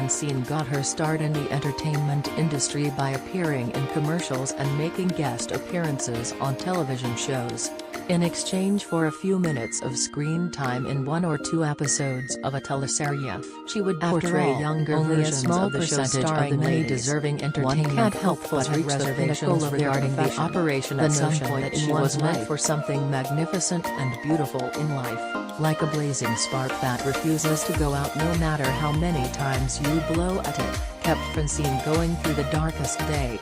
Francine got her start in the entertainment industry by appearing in commercials and making guest appearances on television shows. In exchange for a few minutes of screen time in one or two episodes of a teleserie, she would portray younger versions of the show starring many deserving entertainment. One can't help but reach the pinnacle regarding the operation at some point that she was meant for something magnificent and beautiful in life, like a blazing spark that refuses to go out no matter how many times you blow at it, kept Francine going through the darkest day.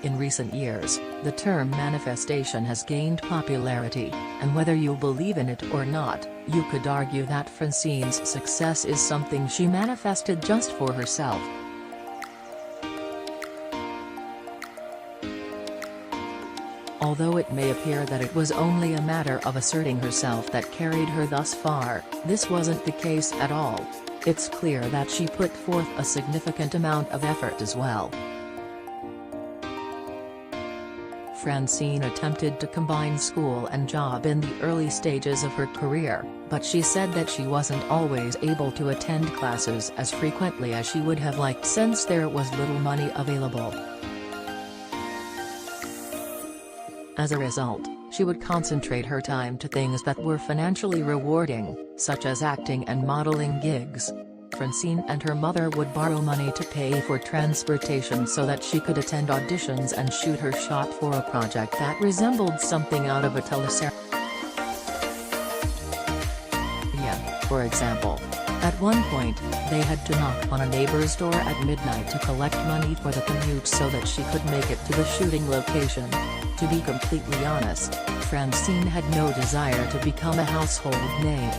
In recent years, the term manifestation has gained popularity, and whether you believe in it or not, you could argue that Francine's success is something she manifested just for herself. Although it may appear that it was only a matter of asserting herself that carried her thus far, this wasn't the case at all. It's clear that she put forth a significant amount of effort as well. Francine attempted to combine school and job in the early stages of her career, but she said that she wasn't always able to attend classes as frequently as she would have liked since there was little money available. As a result, she would concentrate her time to things that were financially rewarding, such as acting and modeling gigs. Francine and her mother would borrow money to pay for transportation so that she could attend auditions and shoot her shot for a project that resembled something out of a teleserie. For example, at one point, they had to knock on a neighbor's door at midnight to collect money for the commute so that she could make it to the shooting location. To be completely honest, Francine had no desire to become a household name.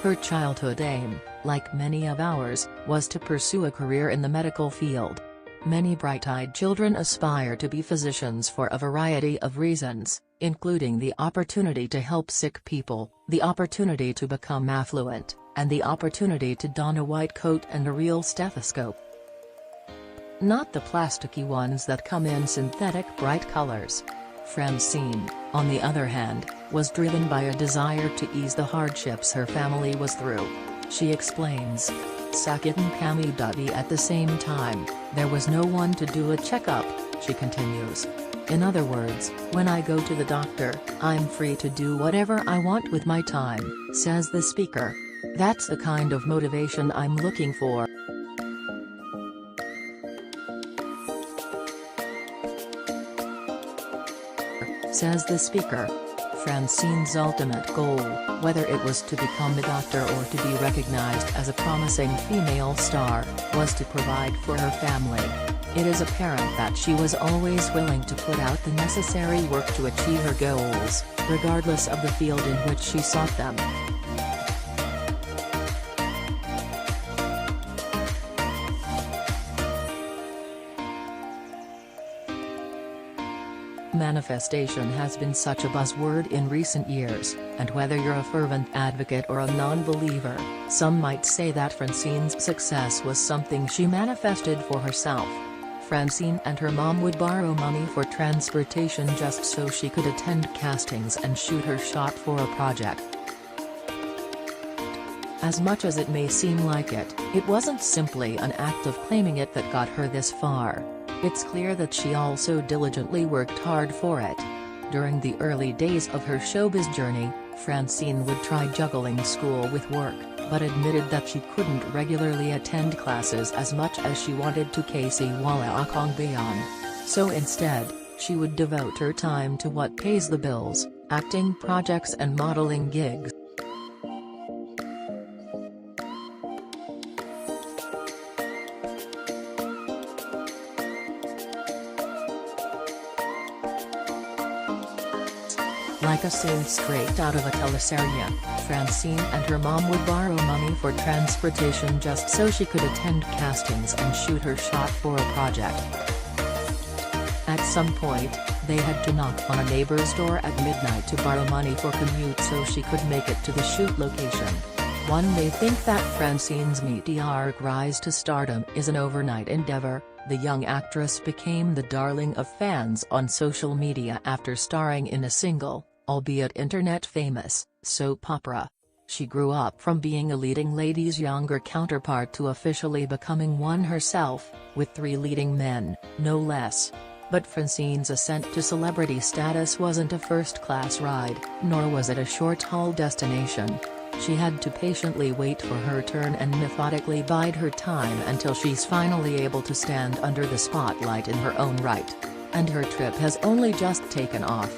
Her childhood aim, like many of ours, was to pursue a career in the medical field. Many bright-eyed children aspire to be physicians for a variety of reasons, including the opportunity to help sick people, the opportunity to become affluent, and the opportunity to don a white coat and a real stethoscope. Not the plasticky ones that come in synthetic bright colors. Francine, on the other hand, was driven by a desire to ease the hardships her family was through. She explains, "Sakit'n kami dati at the same time, there was no one to do a checkup," she continues. In other words, when I go to the doctor, I'm free to do whatever I want with my time, says the speaker. That's the kind of motivation I'm looking for. Says the speaker. Francine's ultimate goal, whether it was to become a doctor or to be recognized as a promising female star, was to provide for her family. It is apparent that she was always willing to put out the necessary work to achieve her goals, regardless of the field in which she sought them. Manifestation has been such a buzzword in recent years, and whether you're a fervent advocate or a non-believer, some might say that Francine's success was something she manifested for herself. Francine and her mom would borrow money for transportation just so she could attend castings and shoot her shot for a project. As much as it may seem like it, it wasn't simply an act of claiming it that got her this far. It's clear that she also diligently worked hard for it. During the early days of her showbiz journey, Francine would try juggling school with work, but admitted that she couldn't regularly attend classes as much as she wanted to kasi wala akong bayan. So instead, she would devote her time to what pays the bills, acting projects and modeling gigs. Like a scene straight out of a teleserie, Francine and her mom would borrow money for transportation just so she could attend castings and shoot her shot for a project. At some point, they had to knock on a neighbor's door at midnight to borrow money for commute so she could make it to the shoot location. One may think that Francine's meteoric rise to stardom is an overnight endeavor. The young actress became the darling of fans on social media after starring in a single, albeit internet-famous, soap opera. She grew up from being a leading lady's younger counterpart to officially becoming one herself, with 3 leading men, no less. But Francine's ascent to celebrity status wasn't a first-class ride, nor was it a short-haul destination. She had to patiently wait for her turn and methodically bide her time until she's finally able to stand under the spotlight in her own right. And her trip has only just taken off.